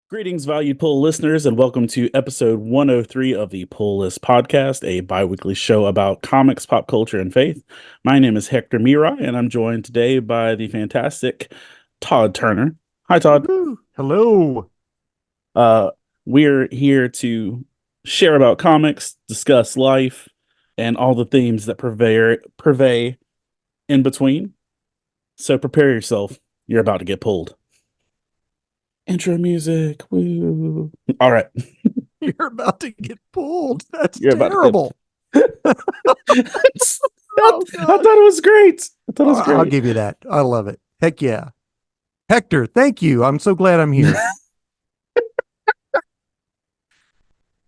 Greetings, valued poll listeners, and welcome to episode 103 of the Poll List Podcast, a bi-weekly show about comics, pop culture, and faith. My name is Hector Miray, and I'm joined today by the fantastic Todd Turner. Hi, Todd. Woo-hoo. Hello. Uh, we're here to share about comics, discuss life, and all the themes that purvey in between. So prepare yourself. You're about to get pulled. Intro music. Woo. All right. You're about to get pulled. That's You're about to terrible. I Oh, thought God. it was great. I thought it was I'll great. give you that. I love it. Heck yeah. Hector, thank you. I'm so glad I'm here.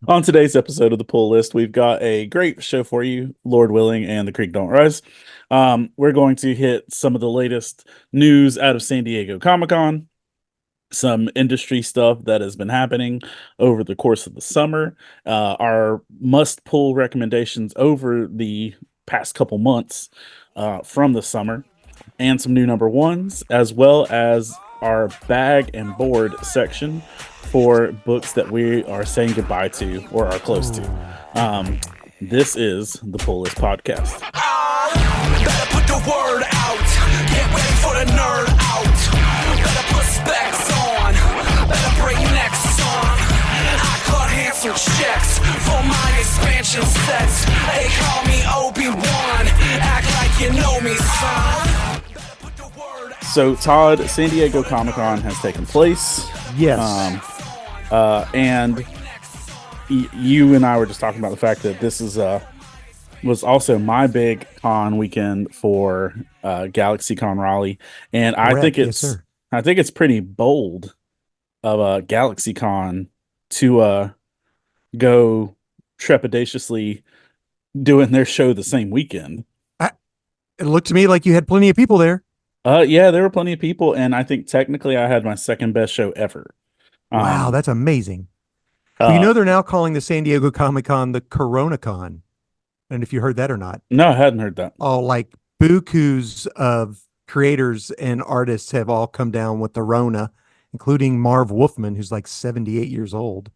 On today's episode of the Pull List, we've got a great show for you, Lord willing, and the creek don't rise. We're going to hit some of the latest news out of San Diego Comic-Con, some industry stuff that has been happening over the course of the summer, our must-pull recommendations over the past couple months from the summer, and some new number ones, as well as our bag and board section for books that we are saying goodbye to or are close to. This is the Pull List Podcast. Better put the word out. Get ready for the nerd out. Better put specs on. Better bring next on. I cut handsome checks for my expansion sets. They call me Obi-Wan. Act like you know me, son. Better put the word out. So, Todd, San Diego Comic-Con has taken place. Yes. And you and I were just talking about the fact that this is was also my big con weekend for GalaxyCon Raleigh, and I Correct. think Yes, it's sir. I think it's pretty bold of GalaxyCon to go trepidatiously doing their show the same weekend. It looked to me like you had plenty of people there. Yeah, there were plenty of people, and I think technically I had my second best show ever. Wow, that's amazing. Uh, You know, they're now calling the San Diego Comic-Con the Corona-Con. And if you heard that or not, no, I hadn't heard that. like bukus of creators and artists have all come down with the Rona, including Marv Wolfman, who's like 78 years old.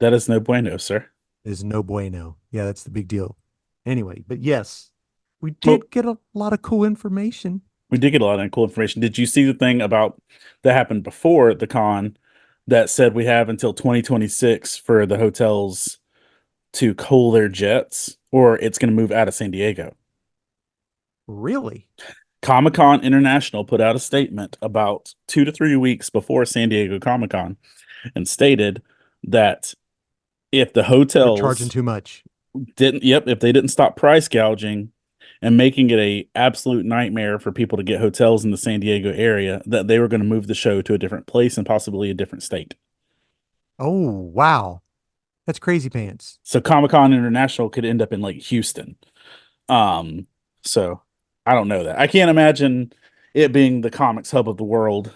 That is no bueno, sir. Is no bueno. Yeah, that's the big deal. Anyway, but yes, we Well, did get a lot of cool information. we did get a lot of cool information. Did you see the thing about that happened before the con that said we have until 2026 for the hotels to cool their jets, or it's going to move out of San Diego? Really? Comic-Con International put out a statement about 2 to 3 weeks before San Diego Comic-Con and stated that if the They're hotels charging too much. if they didn't stop price gouging and making it a absolute nightmare for people to get hotels in the San Diego area, that they were going to move the show to a different place and possibly a different state. Oh, wow. That's crazy pants. So Comic-Con International could end up in like Houston. So I don't know that. I can't imagine it being the comics hub of the world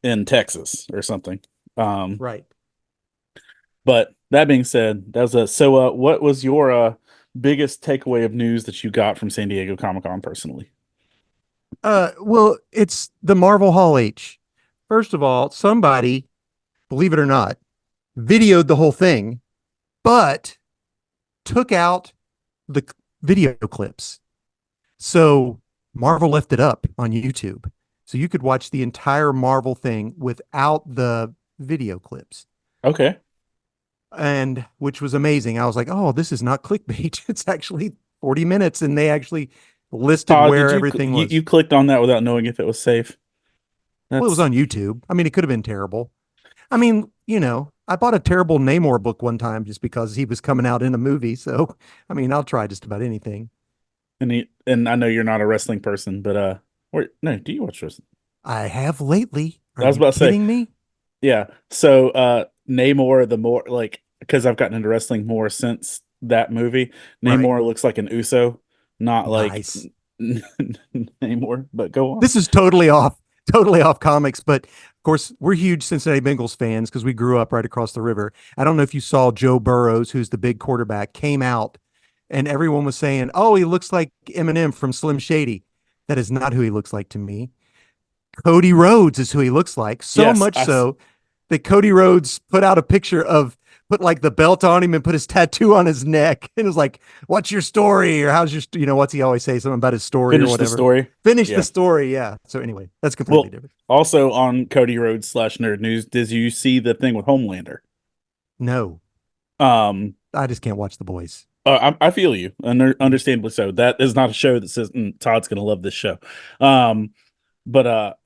in Texas or something. Right. But that being said, that was what was your biggest takeaway of news that you got from San Diego Comic-Con personally? Well, it's the Marvel Hall H. First of all, somebody, believe it or not, videoed the whole thing, but took out the video clips. So Marvel left it up on YouTube. So you could watch the entire Marvel thing without the video clips. Okay. And which was amazing. I was like, oh, this is not clickbait. It's actually 40 minutes. And they actually listed Todd, where did everything was. you clicked on that without knowing if it was safe? Well, it was on YouTube. I mean, it could have been terrible. I mean, I bought a terrible Namor book one time just because he was coming out in a movie. So, I mean, I'll try just about anything. And I know you're not a wrestling person, but no, do you watch wrestling? I have lately. Are I was you about to say, kidding me? yeah. So Namor, the more like because I've gotten into wrestling more since that movie, Namor looks like an Uso, not like Nice. Namor. But go on. This is totally off comics. But of course, we're huge Cincinnati Bengals fans because we grew up right across the river. I don't know if you saw Joe Burrows, who's the big quarterback, came out and everyone was saying, oh, he looks like Eminem from Slim Shady. That is not who he looks like to me. Cody Rhodes is who he looks like. So Yes, much so that Cody Rhodes put out a picture of, put like the belt on him and put his tattoo on his neck. And it was like, what's your story? Or how's your, what's he always say? Something about his story Finish or the whatever. story. Finish Yeah. the story. Yeah. So anyway, that's completely Well, different. also on Cody Rhodes /Nerd News, did you see the thing with Homelander? No, Um, I just can't watch The Boys. I feel you, understandably so. That is not a show that says Todd's going to love this show. But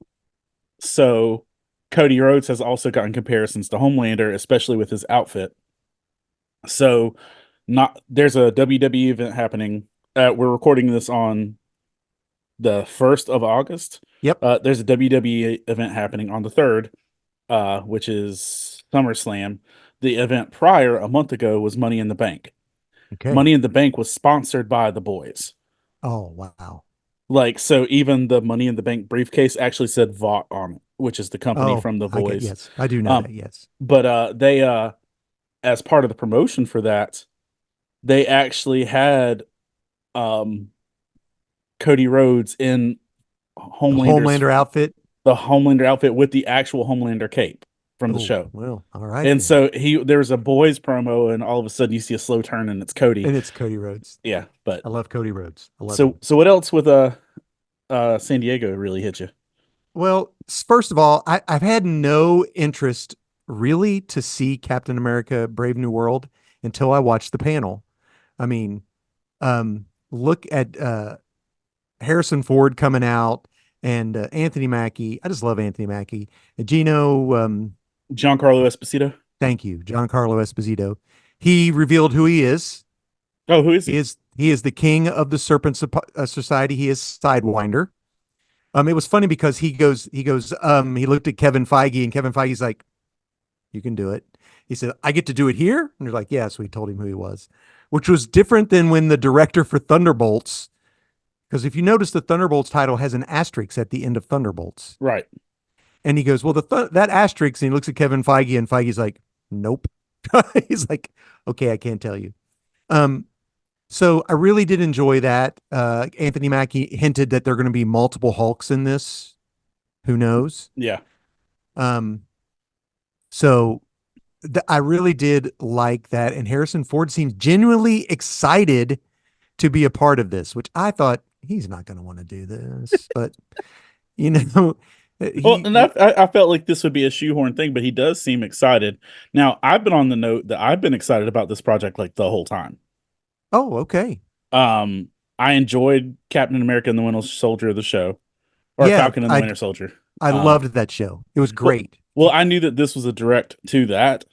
so Cody Rhodes has also gotten comparisons to Homelander, especially with his outfit. So, there's a WWE event happening. We're recording this on the 1st of August. Yep. There's a WWE event happening on the 3rd, which is SummerSlam. The event prior, a month ago, was Money in the Bank. Okay. Money in the Bank was sponsored by The Boys. Oh, wow. Like, so even the Money in the Bank briefcase actually said Vought on it, which is the company from The Boys. Yes, I do know that. Yes. But they, as part of the promotion for that, they actually had Cody Rhodes in Homelander outfit. the Homelander outfit with the actual Homelander cape from the Oh, show. well, all right. And then. so there was a Boys promo, and all of a sudden you see a slow turn, and it's Cody. And it's Cody Rhodes. Yeah, but I love Cody Rhodes. I love him. so what else with San Diego really hit you? Well, first of all, I've had no interest really to see Captain America Brave New World until I watched the panel. I mean, look at Harrison Ford coming out and Anthony Mackie. I just love Anthony Mackie. Gino, Giancarlo Esposito. thank you, Giancarlo Esposito. He revealed who he is. Oh, who is he? He is the king of the Serpent Society. He is Sidewinder. It was funny because he looked at Kevin Feige, and Kevin Feige's like, you can do it. He said, I get to do it here? And they're like, yeah. So he told him who he was, which was different than when the director for Thunderbolts, because if you notice, the Thunderbolts title has an asterisk at the end of Thunderbolts. Right. And he goes, well, that asterisk, and he looks at Kevin Feige, and Feige's like, nope. He's like, okay, I can't tell you. So I really did enjoy that. Anthony Mackie hinted that there are going to be multiple Hulks in this. Who knows? Yeah. So I really did like that. And Harrison Ford seems genuinely excited to be a part of this, which I thought he's not going to want to do this, but And I felt like this would be a shoehorn thing, but he does seem excited. Now, I've been on the note that I've been excited about this project like the whole time. Oh, okay. I enjoyed Captain America and the Winter Soldier of the show, or Falcon and the Winter Soldier. I loved that show. It was great. Well, I knew that this was a direct to that,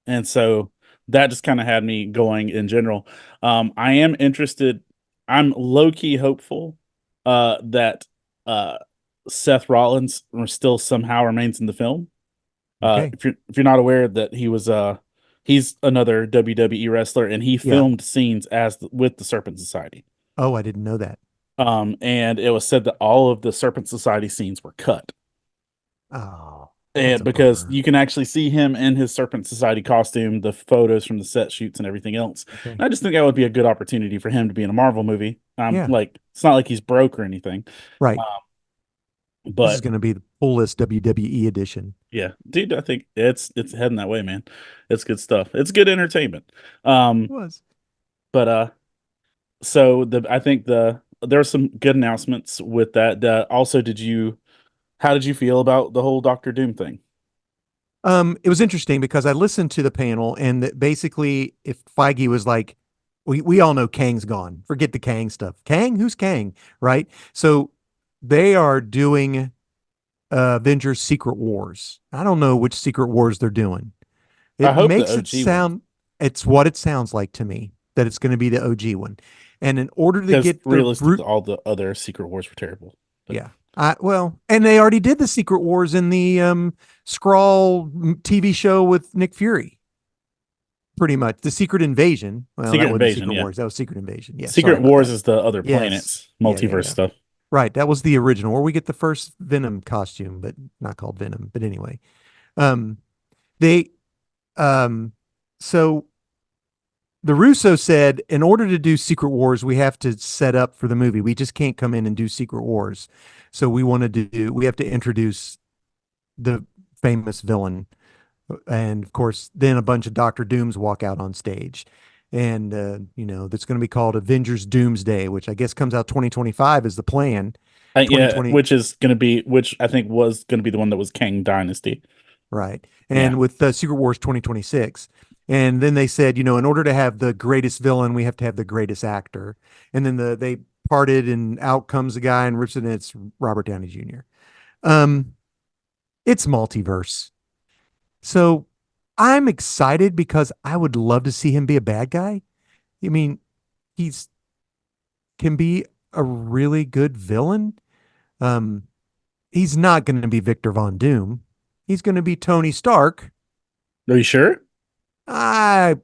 and so that just kind of had me going in general. I am interested. I'm low key hopeful that Seth Rollins still somehow remains in the film. Okay. If you're not aware that he's another WWE wrestler, and he filmed scenes with the Serpent Society. Oh, I didn't know that. And it was said that all of the Serpent Society scenes were cut. Oh, and because you can actually see him in his Serpent Society costume, the photos from the set shoots and everything else. Okay. And I just think that would be a good opportunity for him to be in a Marvel movie. Like, it's not like he's broke or anything. Right. But this is going to be the fullest WWE edition. Yeah, dude, I think it's heading that way, man. It's good stuff. It's good entertainment. It was. But so I think there are some good announcements with that. Also, how did you feel about the whole Doctor Doom thing? It was interesting because I listened to the panel, and that basically, if Feige was like, we all know Kang's gone. Forget the Kang stuff. Kang? Who's Kang? Right? So they are doing Avengers Secret Wars. I don't know which Secret Wars they're doing. It makes it sound, it's what it sounds like to me, that it's going to be the OG one. And in order to get realistically, all the other Secret Wars were terrible. But. Yeah. And they already did the Secret Wars in the Skrull TV show with Nick Fury. Pretty much the Secret Invasion. Well, Secret Invasion, Secret Wars. That was Secret Invasion. Yeah. Secret Wars is the other planets, multiverse stuff. Right. That was the original, where we get the first Venom costume, but not called Venom. But anyway, so the Russo said, in order to do Secret Wars, we have to set up for the movie. We just can't come in and do Secret Wars. So we have to introduce the famous villain And of course, then a bunch of Doctor Dooms walk out on stage. And, that's going to be called Avengers Doomsday, which I guess comes out 2025 is the plan. Yeah, 2020, which I think was going to be the one that was Kang Dynasty. right. Yeah. And with Secret Wars 2026. And then they said, in order to have the greatest villain, we have to have the greatest actor. And then they parted, and out comes the guy and rips it, and it's Robert Downey Jr. Um, it's multiverse. So I'm excited because I would love to see him be a bad guy. I mean, he's can be a really good villain. Um, he's not going to be Victor Von Doom. He's going to be Tony Stark. Are you sure? I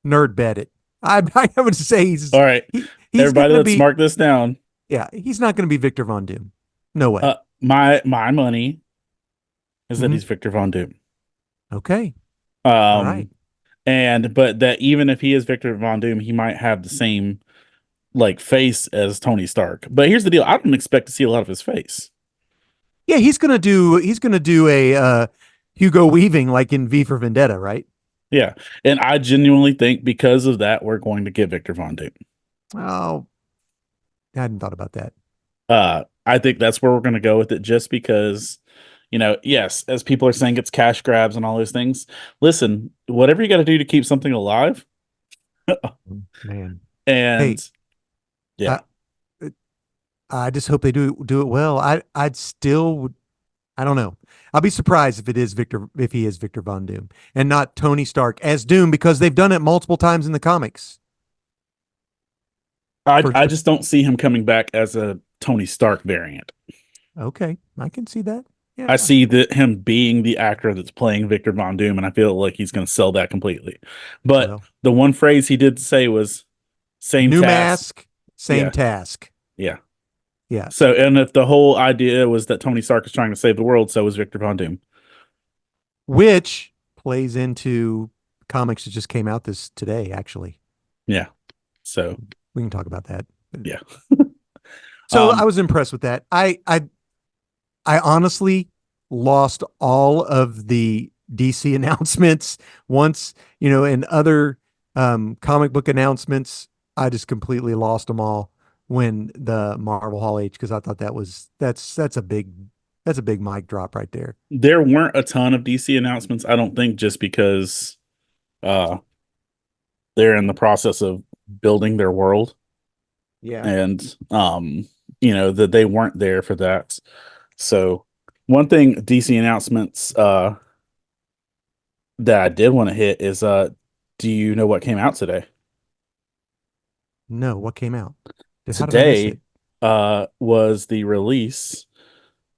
nerd bet it. I would say All right. he's Everybody, going to let's be mark this down. yeah, he's not going to be Victor Von Doom. No way. My money is that Mhm. he's Victor Von Doom. Okay. All right. But that even if he is Victor Von Doom, he might have the same like face as Tony Stark. But here's the deal: I don't expect to see a lot of his face. Yeah, he's going to do a Hugo Weaving like in V for Vendetta, right? Yeah, and I genuinely think because of that, we're going to get Victor Von Doom. Oh, I hadn't thought about that. I think that's where we're going to go with it, just because, yes, as people are saying, it's cash grabs and all those things. Listen, whatever you got to do to keep something alive, Man. and Hey, yeah, I just hope they do it well. I'd still would. I don't know. I'll be surprised if he is Victor Von Doom and not Tony Stark as Doom, because they've done it multiple times in the comics. I just don't see him coming back as a Tony Stark variant. Okay, I can see that. Yeah. I see that him being the actor that's playing Victor Von Doom, and I feel like he's going to sell that completely. But Well, the one phrase he did say was "same new task." mask, same Yeah, task. yeah. Yeah. So, and if the whole idea was that Tony Stark is trying to save the world, so was Victor Von Doom. Which plays into comics that just came out today, actually. Yeah. So, We can talk about that. yeah. So I was impressed with that. I honestly lost all of the DC announcements once, and other comic book announcements. I just completely lost them all when the Marvel Hall H, because I thought that's a big mic drop right there. There weren't a ton of DC announcements, I don't think, just because uh they're in the process of building their world, Yeah. and that they weren't there for that. So one thing DC announcements that I did want to hit is do you know what came out today? No, what came out? How did I miss Today it? was the release.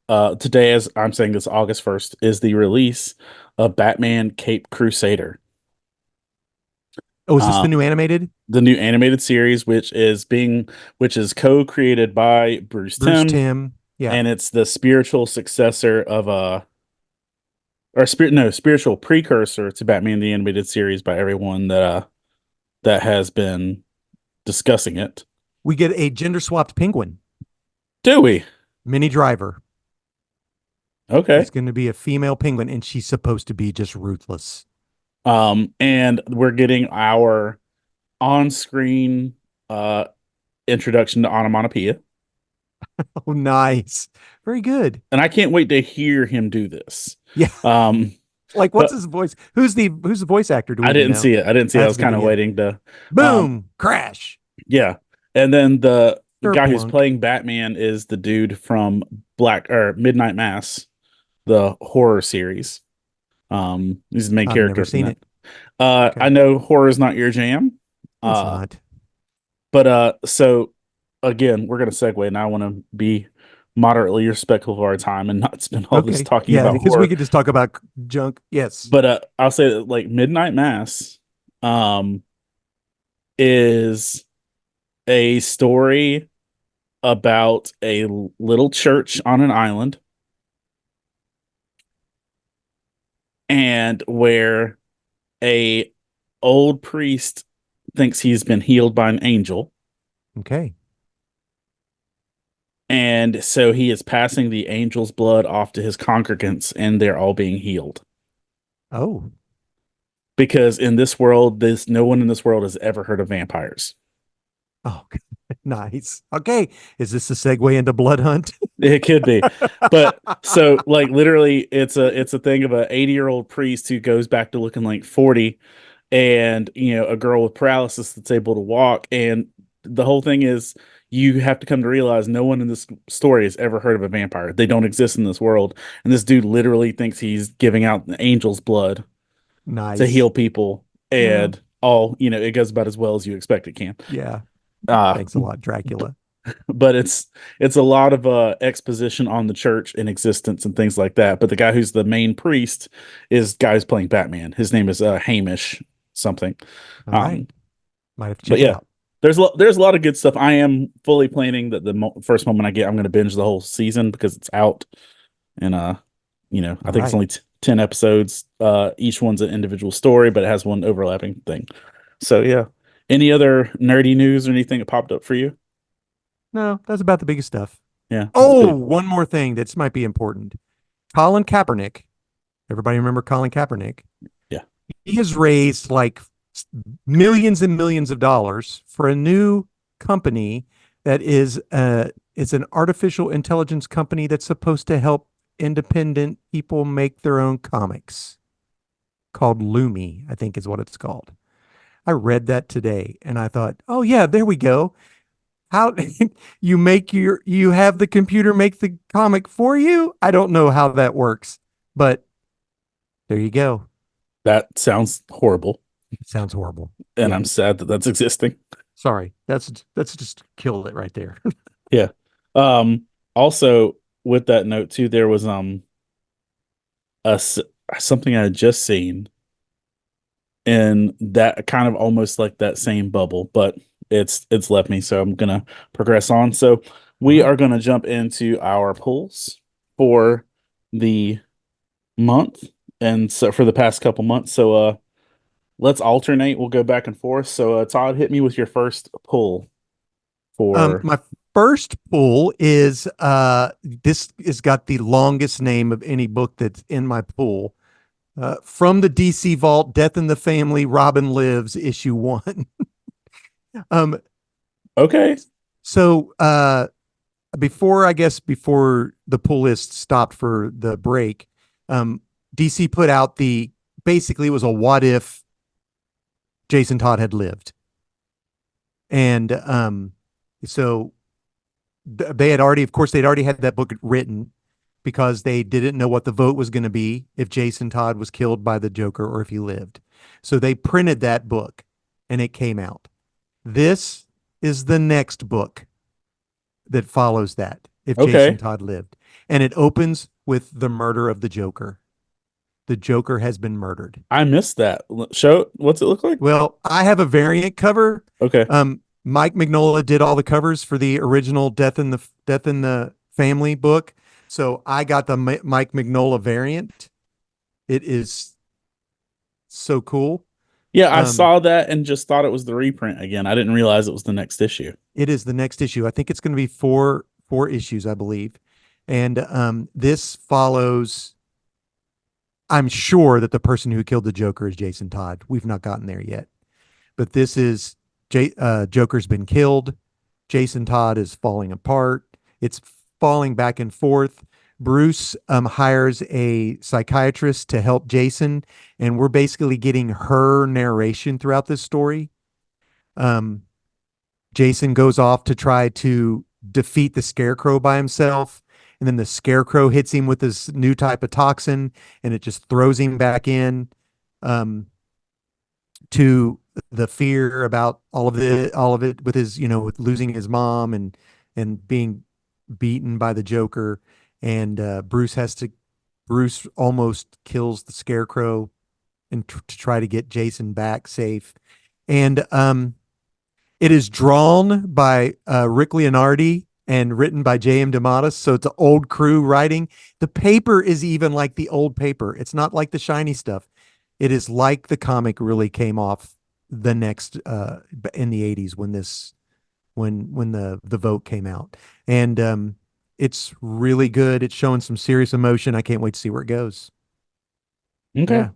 Today, as I'm saying this, August 1st, is the release of Batman Cape Crusader. Oh, is this the new animated? The new animated series, which is co-created by Bruce Bruce Timm, Timm. Yeah. and it's the spiritual successor of spiritual precursor to Batman the Animated Series by everyone that has been discussing it. We get a gender swapped penguin, Do we? Minnie Driver. Okay. It's going to be a female penguin, and she's supposed to be just ruthless. And we're getting our on-screen introduction to onomatopoeia. Oh, nice. Very good. And I can't wait to hear him do this. Yeah. Like, what's but his voice? Who's the voice actor? Do we I even didn't know? see it. I didn't see it. I That's was kind gonna of be it. waiting to Boom, crash. yeah. And then the guy who's Kerplunk. playing Batman is the dude from Midnight Mass, the horror series. He's the main I've character never from seen that. it. Okay. I know horror is not your jam. It's not. But so again, we're gonna segue, and I want to be moderately respectful of our time and not spend all this Okay. talking Yeah, about because horror. we could just talk about junk. Yes. But I'll say that like Midnight Mass is a story about a little church on an island, and where a old priest thinks he's been healed by an angel, Okay. and so he is passing the angel's blood off to his congregants, and they're all being healed. Oh, because in this world, no one in this world has ever heard of vampires. oh, nice. Okay. Is this a segue into Blood Hunt? It could be, but so like literally, it's a thing of a 80-year-old priest who goes back to looking like 40, and a girl with paralysis that's able to walk, and the whole thing is you have to come to realize no one in this story has ever heard of a vampire. They don't exist in this world, and this dude literally thinks he's giving out angel's blood to Nice. heal people, Yeah. and all it goes about as well as you expect it can. Yeah. Uh, Thanks a lot, Dracula. but it's a lot of exposition on the church in existence and things like that. But the guy who's the main priest is guy who's playing Batman. His name is Hamish something. All right. Um, Might have to but check it yeah, out. there's a lot of good stuff. I am fully planning that the first moment I get, I'm going to binge the whole season because it's out, and I All think it's right. only 10 episodes. Each one's an individual story, but it has one overlapping thing. So yeah. Any other nerdy news or anything that popped up for you? No, that's about the biggest stuff. Yeah. Oh, one more thing that might be important. Colin Kaepernick. Everybody remember Colin Kaepernick? Yeah. He has raised like millions and millions of dollars for a new company that is it's an artificial intelligence company that's supposed to help independent people make their own comics called Lumi, I think is what it's called. I read that today and I thought, oh yeah, there we go. How you have the computer make the comic for you? I don't know how that works, but there you go. That sounds horrible, It sounds horrible. and Yeah. I'm sad that that's existing. Sorry. That's just killed it right there. Yeah. Also, with that note too, there was a s- something I had just seen in that kind of almost like that same bubble, but it's left me, so I'm gonna progress on. So we Right. are gonna jump into our polls for the month, and so for the past couple months. So let's alternate. We'll go back and forth. So Todd, hit me with your first poll for. My first pool is this has got the longest name of any book that's in my pool. From the DC Vault, Death in the Family, Robin Lives, issue 1. um Okay. so before the pull list stopped for the break, DC put out basically it was a what if Jason Todd had lived. And so they had already, of course, they'd already had that book written because they didn't know what the vote was going to be if Jason Todd was killed by the Joker or if he lived. So they printed that book and it came out. This is the next book that follows that, if Okay. Jason Todd lived. And it opens with the murder of the Joker. The Joker has been murdered. I missed that. Show, what's it look like? Well, I have a variant cover. Okay. Mike Mignola did all the covers for the original Death in the Family book. So I got the Mike Mignola variant. It is so cool. Yeah, I saw that and just thought it was the reprint again. I didn't realize it was the next issue. It is the next issue. I think it's going to be four issues, I believe. And this follows, I'm sure that the person who killed the Joker is Jason Todd. We've not gotten there yet. But this is Joker's been killed. Jason Todd is falling apart. It's falling back and forth. Bruce hires a psychiatrist to help Jason, and we're basically getting her narration throughout this story. Jason goes off to try to defeat the Scarecrow by himself, and then the Scarecrow hits him with this new type of toxin, and it just throws him back in to the fear about all of it with his, with losing his mom and being beaten by the Joker. And Bruce almost kills the Scarecrow and to try to get Jason back safe. And it is drawn by Rick Leonardi and written by J.M. DeMatteis. So it's an old crew writing. The paper is even like the old paper. It's not like the shiny stuff. It is like the comic really came off the next in the 80s when the vote came out. And it's really good. It's showing some serious emotion. I can't wait to see where it goes. Okay. Yeah.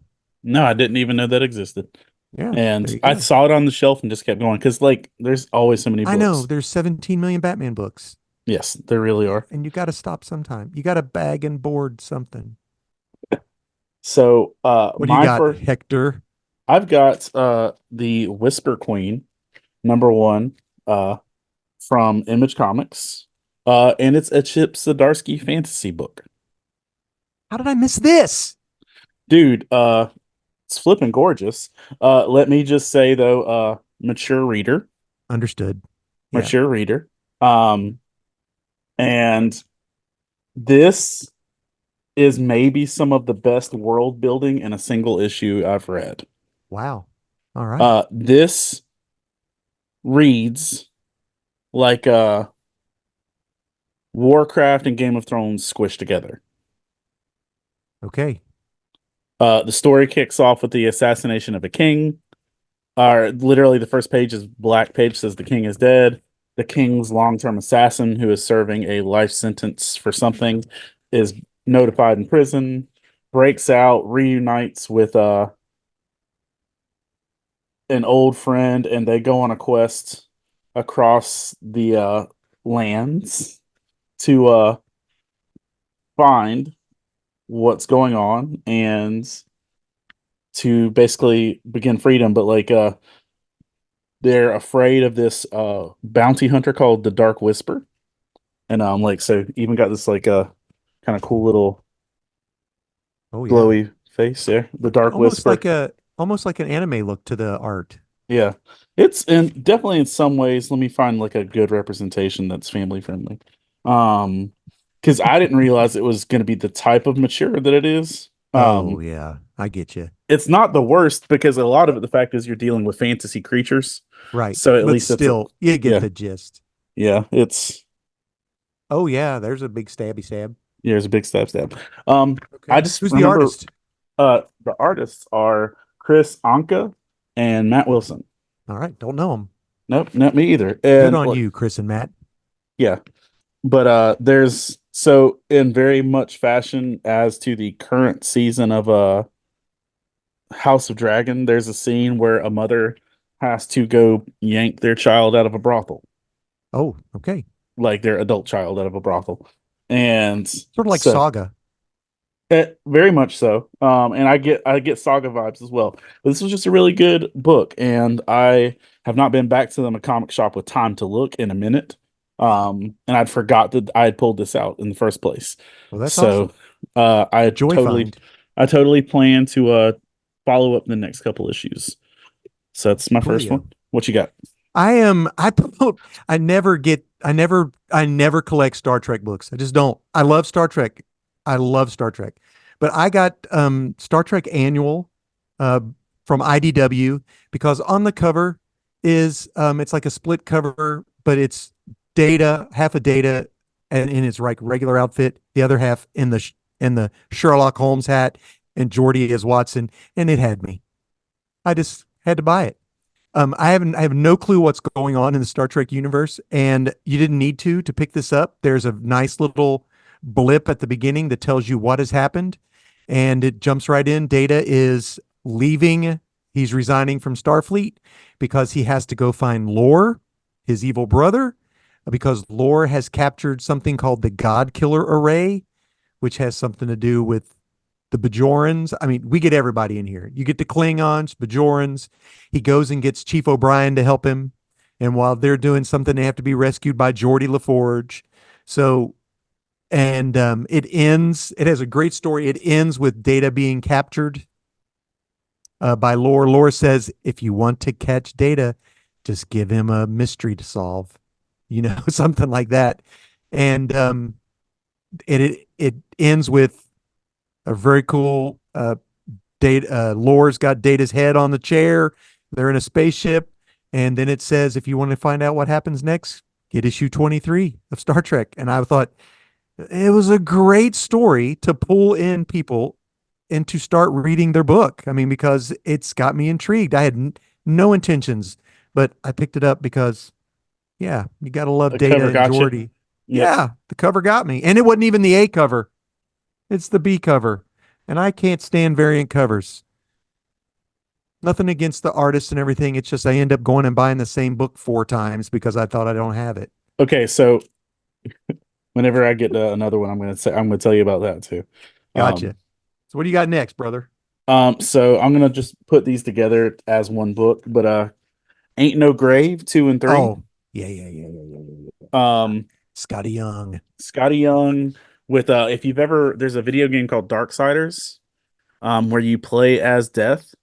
No, I didn't even know that existed. Yeah, And there you I go. saw it on the shelf and just kept going because, like, there's always so many I know books. there's 17 million Batman books, Yes, there really are. and you got to stop sometime. You got to bag and board something. So, What do you my got, first, Hector? I've got the Whisper Queen, #1, uh, from Image Comics, and it's a Chip Zdarsky fantasy book. How did I miss this? Dude, it's flipping gorgeous. Let me just say though, mature reader, Understood. Yeah. mature reader. Um, and this is maybe some of the best world building in a single issue I've read. Wow. All right. This reads like Warcraft and Game of Thrones squished together. Okay. The story kicks off with the assassination of a king. Literally, the first page is black page says the king is dead. The king's long-term assassin, who is serving a life sentence for something, is notified in prison, breaks out, reunites with an old friend, and they go on a quest across the lands to find what's going on and to basically begin freedom. But like they're afraid of this bounty hunter called the Dark Whisper. And like so even got this like kind of cool little Oh yeah. glowy face there. The Dark Almost Whisper. like a almost like an anime look to the art. Yeah. It's and definitely in some ways, let me find like a good representation that's family friendly. Um because I didn't realize it was gonna be the type of mature that it is. Oh yeah. I get you. It's not the worst because a lot of it, the fact is you're dealing with fantasy creatures. Right. So at But least it's a, still, you get yeah, the gist. yeah, it's Oh yeah, there's a big stabby stab. yeah, there's a big stab. Um, I Okay. just Who's the remember artist? the artists are Chris Anka and Matt Wilson. All right. Don't know him. Nope, not me either. Good And on you, Chris and Matt. yeah, but there's so in very much fashion as to the current season of House of Dragon, there's a scene where a mother has to go yank their child out of a brothel, Oh, okay. like their adult child out of a brothel. And Sort of like so Saga. very much so. And I get Saga vibes as well. But this was just a really good book, and I have not been back to the comic shop with time to look in a minute. And I'd forgot that I had pulled this out in the first place. Well, that's So awesome. I Joy totally find. I totally plan to follow up the next couple issues. So that's my first Coolio. one. What you got? I promote I never collect Star Trek books. I just don't. I love Star Trek. I love Star Trek. But I got Star Trek Annual uh from IDW because on the cover is it's like a split cover, but it's Data, half of Data and in his like regular outfit, the other half in the Sherlock Holmes hat and Geordi as Watson, and it had me. I just had to buy it. I have no clue what's going on in the Star Trek universe, and you didn't need to pick this up. There's a nice little blip at the beginning that tells you what has happened, and it jumps right in. Data is leaving. He's resigning from Starfleet because he has to go find Lore, his evil brother, because Lore has captured something called the God Killer Array, which has something to do with the Bajorans. I mean, we get everybody in here. You get the Klingons, Bajorans. He goes and gets Chief O'Brien to help him. And while they're doing something, they have to be rescued by Geordi LaForge. So, and it has a great story. It ends with Data being captured by Lore. Lore says, if you want to catch Data, just give him a mystery to solve, something like that. And it ends with a very cool Data. Lore's got Data's head on the chair. They're in a spaceship, and then it says, "If you want to find out what happens next, get issue 23 of Star Trek." And I thought it was a great story to pull in people and to start reading their book. I mean, because it's got me intrigued. I had no intentions, but I picked it up because, yeah, you got to love The Data cover and got you. Geordi. Yep. Yeah, the cover got me, and it wasn't even the A cover. It's the B cover. And I can't stand variant covers. Nothing against the artist and everything. It's just I end up going and buying the same book 4 times because I thought I don't have it. Okay, so whenever I get to another one, I'm gonna tell you about that too. Gotcha. So what do you got next, brother? So I'm gonna just put these together as one book, but Ain't No Grave 2 and 3. Oh, yeah. Scotty Young. Scotty Young with if you've ever there's a video game called Darksiders, where you play as Death,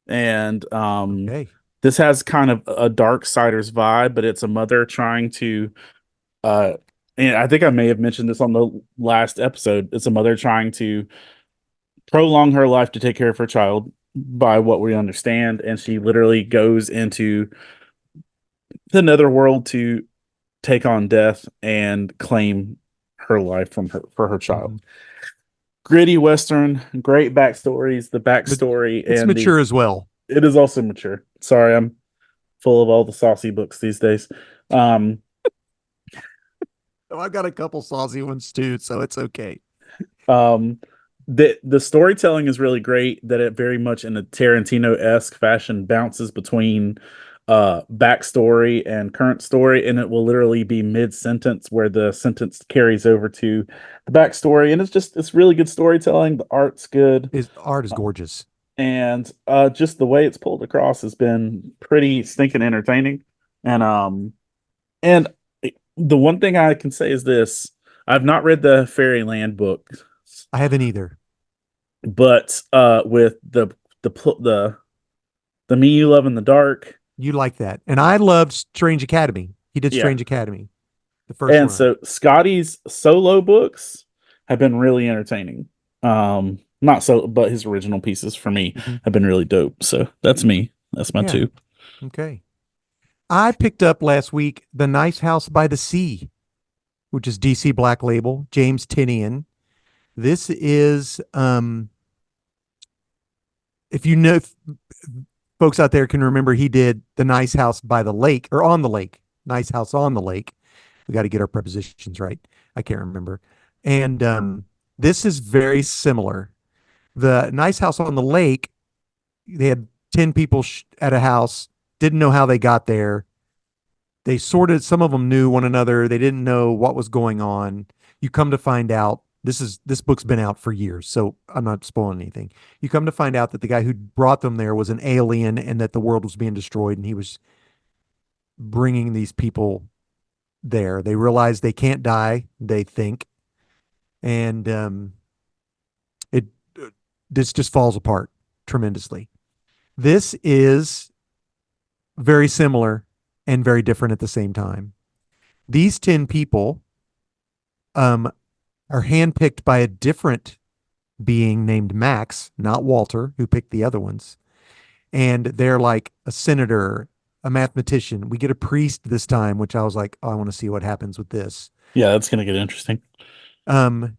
and Hey, this has kind of a Darksiders vibe, but it's a mother trying to and I think I may have mentioned this on the last episode. It's a mother trying to prolong her life to take care of her child by what we understand, and she literally goes into the netherworld to take on death and claim her life from her for her child. Gritty Western, great backstories. The backstory it's and mature as well. it is also mature. Sorry, I'm full of all the saucy books these days. Oh, I got a couple saucy ones too, so it's okay. The storytelling is really great, that it very much in a Tarantino-esque fashion bounces between backstory and current story, and it will literally be mid-sentence where the sentence carries over to the backstory, and it's really good storytelling. The art's good. His art is gorgeous. And just the way it's pulled across has been pretty stinking entertaining. And the one thing I can say is this: I've not read the Fairyland book, I haven't either. but with the Me You Love in the Dark, You like that. And I loved Strange Academy. He did Yeah. Strange Academy. The first and one. so Scotty's solo books have been really entertaining. Not so, but his original pieces for me have been really dope. So that's me. That's my Yeah. two. Okay. I picked up last week The Nice House by the Sea, which is DC Black Label, James Tinian. This is if you know, if folks out there can remember, he did The Nice House by the Lake, or On the Lake, Nice House on the Lake. We got to get our prepositions right. I can't remember. And this is very similar. The Nice House on the Lake, they had 10 people at a house, didn't know how they got there. They some of them knew one another. They didn't know what was going on. You come to find out, this book's been out for years, so I'm not spoiling anything. You come to find out that the guy who brought them there was an alien, and that the world was being destroyed, and he was bringing these people there. They realize they can't die, they think, and this just falls apart tremendously. This is very similar and very different at the same time. These 10 people are handpicked by a different being named Max, not Walter, who picked the other ones. And they're like a senator, a mathematician. We get a priest this time, which I was like, oh, I want to see what happens with this. Yeah, that's gonna get interesting. An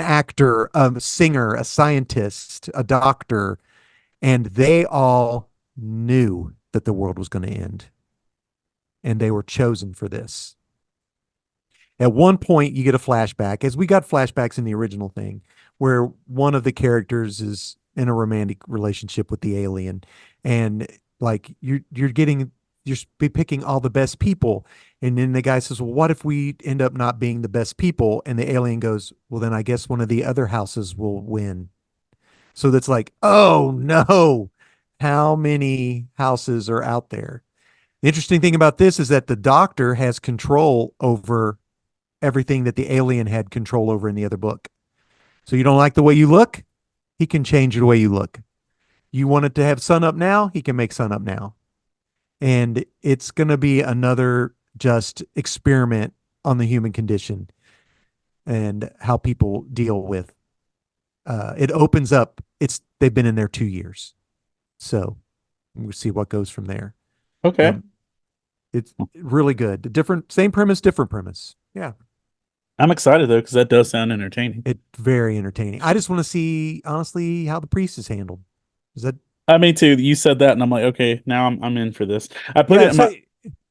actor, a singer, a scientist, a doctor, and they all knew that the world was going to end. And they were chosen for this. At one point, you get a flashback, as we got flashbacks in the original thing, where one of the characters is in a romantic relationship with the alien, and like you're picking all the best people, and then the guy says, well, what if we end up not being the best people? And the alien goes, well, then I guess one of the other houses will win. So that's like, oh no, how many houses are out there? The interesting thing about this is that the doctor has control over everything that the alien had control over in the other book. So you don't like the way you look? He can change the way you look. You want it to have sun up now? He can make sun up now. And it's going to be another just experiment on the human condition and how people deal with. It opens up. They've been in there 2 years. So we'll see what goes from there. Okay. It's really good. Same premise, different premise. Yeah. I'm excited though, because that does sound entertaining. It's very entertaining. I just want to see, honestly, how the priest is handled. Is that? Me too. You said that, and I'm like, okay, now I'm in for this. I put Yeah, it in my,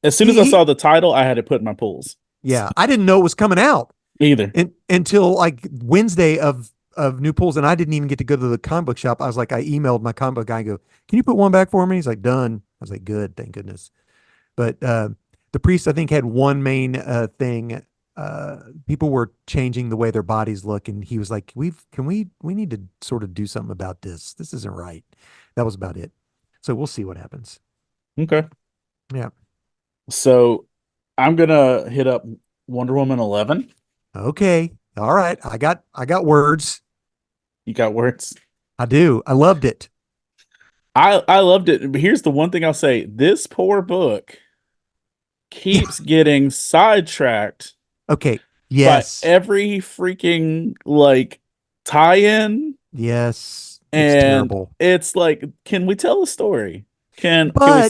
as soon as I saw the title, I had to put in my pulls. Yeah, I didn't know it was coming out Either. until like Wednesday of of new pulls, and I didn't even get to go to the comic book shop. I was like, I emailed my comic book guy and go, can you put one back for me? He's like, done. I was like, good, thank goodness. But the priest, I think, had one main thing. People were changing the way their bodies look, and he was like, we need to sort of do something about this. This isn't right. That was about it. So we'll see what happens. Okay. Yeah. So I'm gonna hit up Wonder Woman 11. Okay. All right. I got words. You got words? I do. I loved it. I loved it. But here's the one thing I'll say: this poor book keeps getting sidetracked Okay. by Yes. every freaking like tie-in, Yes. It's and terrible. it's like, can we tell a story? Can we?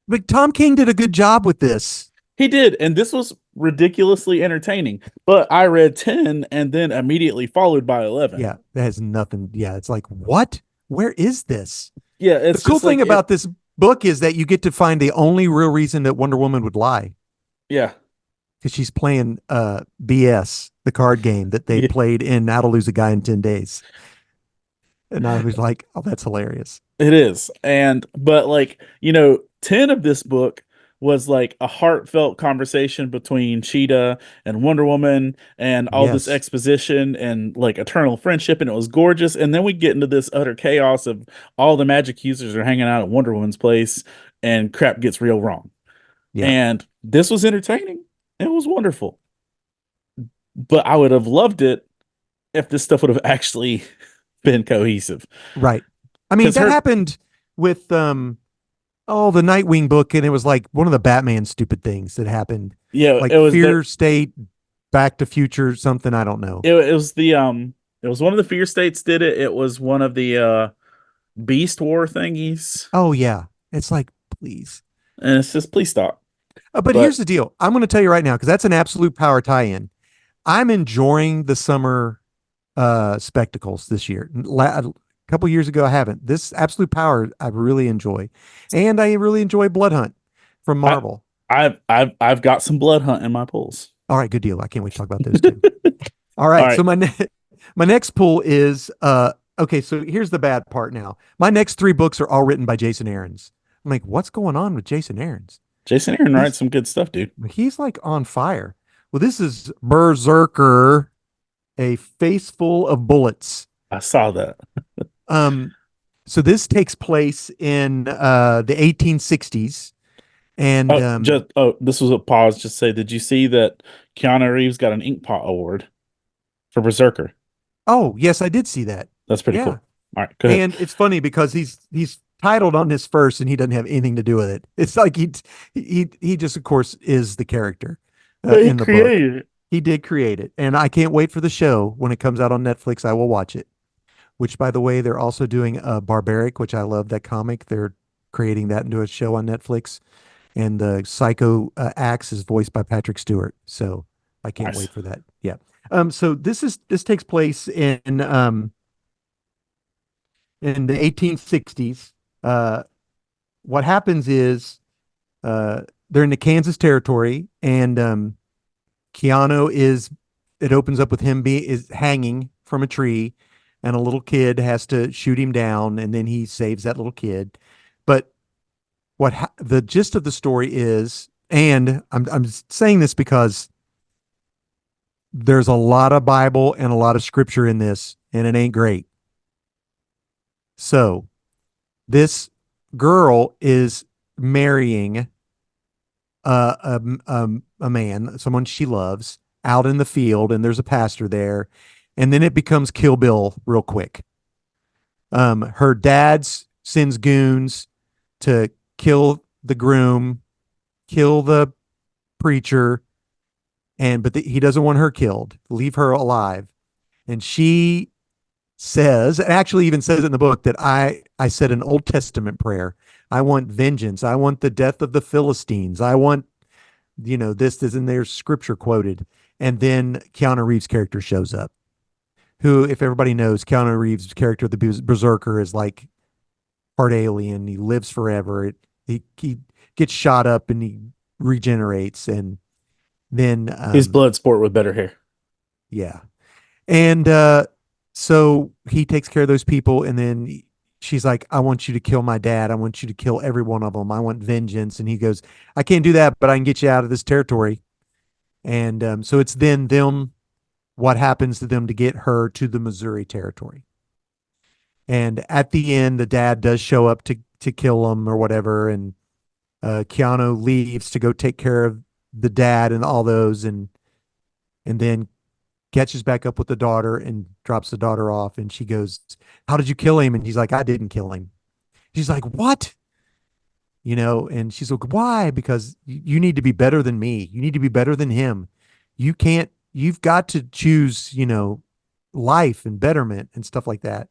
But Tom King did a good job with this. He did, and this was ridiculously entertaining. But I read 10 and then immediately followed by 11. Yeah, that has nothing. Yeah, it's like, what? Where is this? Yeah, it's The cool just like thing about this book is that you get to find the only real reason that Wonder Woman would lie, yeah, because she's playing BS, the card game that they Yeah. played in How to Lose a Guy in 10 Days. And I was like, oh, that's hilarious. it is. But like, 10 of this book was like a heartfelt conversation between Cheetah and Wonder Woman and all this Yes. exposition and like eternal friendship, and it was gorgeous. And then we get into this utter chaos of all the magic users are hanging out at Wonder Woman's place and crap gets real wrong. Yeah. And this was entertaining. It was wonderful. But I would have loved it if this stuff would have actually been cohesive. Right. I mean, 'Cause that her- happened with the Nightwing book, and it was like one of the Batman stupid things that happened. Yeah, Like it was Fear State, Back to Future, something, I don't know. it was it was one of the fear states did it. It was one of the Beast War thingies. Oh yeah. It's like, please. And it's just, please stop. But here's the deal. I'm going to tell you right now, because that's an absolute power tie-in. I'm enjoying the summer spectacles this year. A couple years ago, I haven't. This absolute power, I really enjoy, and I really enjoy Blood Hunt from Marvel. I've got some Blood Hunt in my pulls. All right, good deal. I can't wait to talk about those too. All right, All right. so my next pull is okay. So here's the bad part now. My next 3 books are all written by Jason Aaron's. I'm like, what's going on with Jason Aaron's? Jason Aaron writes some good stuff, dude. He's like on fire. Well, this is Berserker, a face full of bullets. I saw that. So this takes place in the 1860s, and This was a pause. Just say, did you see that Keanu Reeves got an Inkpot award for Berserker? oh yes, I did see that. That's pretty Yeah. cool. All right, go ahead. And it's funny because he's titled on this first, and he doesn't have anything to do with it. It's like he just, of course, is the character in the book. He did create it, and I can't wait for the show when it comes out on Netflix. I will watch it. Which, by the way, they're also doing Barbaric, which I love that comic. They're creating that into a show on Netflix, and the Psycho Axe is voiced by Patrick Stewart. So I can't Nice. wait for that. Yeah. So this takes place in the 1860s. What happens is they're in the Kansas territory, and Keanu it opens up with him is hanging from a tree, and a little kid has to shoot him down, and then he saves that little kid. But the gist of the story is, and I'm saying this because there's a lot of Bible and a lot of scripture in this, and it ain't great. So this girl is marrying a man, someone she loves, out in the field, and there's a pastor there, and then it becomes Kill Bill real quick. Her dad sends goons to kill the groom, kill the preacher, but he doesn't want her killed, leave her alive. And she says, actually even says in the book, that I said an Old Testament prayer. I want vengeance. I want the death of the Philistines. I want, this is in their scripture quoted. And then Keanu Reeves' character shows up, who, if everybody knows, Keanu Reeves' character, the Berserker, is like part alien. He lives forever. He gets shot up and he regenerates. And then He's Bloodsport with better hair. yeah. And So he takes care of those people, and then she's like, I want you to kill my dad. I want you to kill every one of them. I want vengeance. And he goes, I can't do that, but I can get you out of this territory. And so it's then them, what happens to them to get her to the Missouri territory. And at the end, the dad does show up to kill him or whatever. And Keanu leaves to go take care of the dad and all those. And then catches back up with the daughter and drops the daughter off. And she goes, how did you kill him? And he's like, I didn't kill him. She's like, what? And she's like, why? Because you need to be better than me. You need to be better than him. You've got to choose, life and betterment and stuff like that.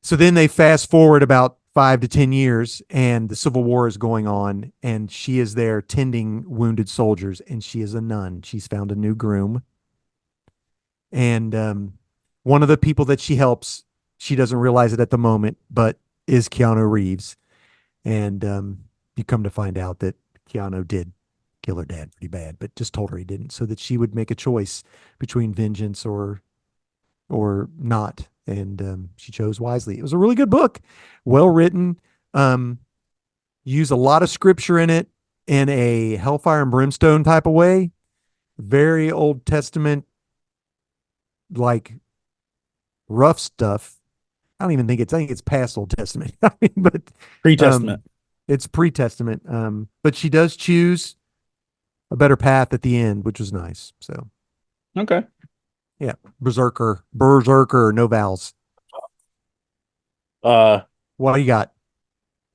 So then they fast forward about 5 to 10 years, and the Civil War is going on, and she is there tending wounded soldiers, and she is a nun. She's found a new groom. And one of the people that she helps, she doesn't realize it at the moment, but is Keanu Reeves. And you come to find out that Keanu did kill her dad pretty bad, but just told her he didn't, so that she would make a choice between vengeance or not. And she chose wisely. It was a really good book, well written. Use a lot of scripture in it in a hellfire and brimstone type of way. Very Old Testament, like rough stuff. I think it's past Old Testament. I mean, but Pre-Testament. It's pre-Testament. But she does choose a better path at the end, which was nice. So Okay. yeah, Berserker, no vowels. Uh, What do you got?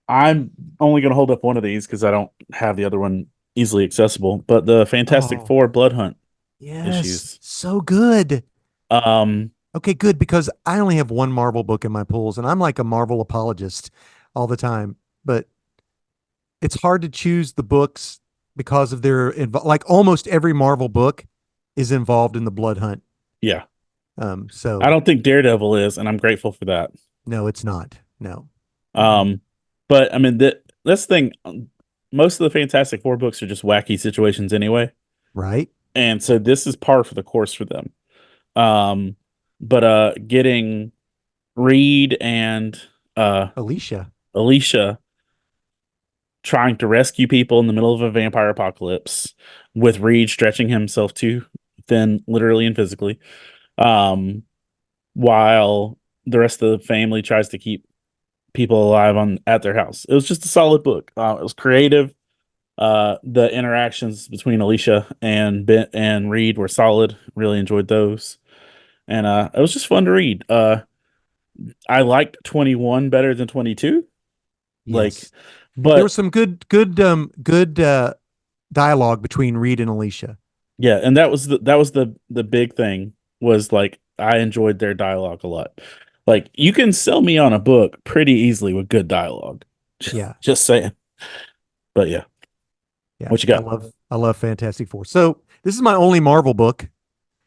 I'm only going to hold up one of these because I don't have the other one easily accessible. But the Fantastic Oh. Four Blood Hunt Yes, issues. so good. Um, Okay, good, because I only have one Marvel book in my pools, and I'm like a Marvel apologist all the time. But it's hard to choose the books because of like almost every Marvel book is involved in the Blood Hunt. yeah, So I don't think Daredevil is, and I'm grateful for that. no, it's not. No. But I mean that's the thing. Most of the Fantastic Four books are just wacky situations anyway, Right? and so this is par for the course for them. But getting Reed and Alicia. trying to rescue people in the middle of a vampire apocalypse with Reed stretching himself too thin, literally and physically, while the rest of the family tries to keep people alive at their house. It was just a solid book. It was creative. The interactions between Alicia and Ben and Reed were solid. Really enjoyed those, and it was just fun to read. I liked 21 better than 22. Like, Yes. There was but some good dialogue between Reed and Alicia. yeah, and that was the big thing was like I enjoyed their dialogue a lot. Like you can sell me on a book pretty easily with good dialogue. Yeah. Just saying. But yeah, Yeah. what you got? I love Fantastic Four. So this is my only Marvel book,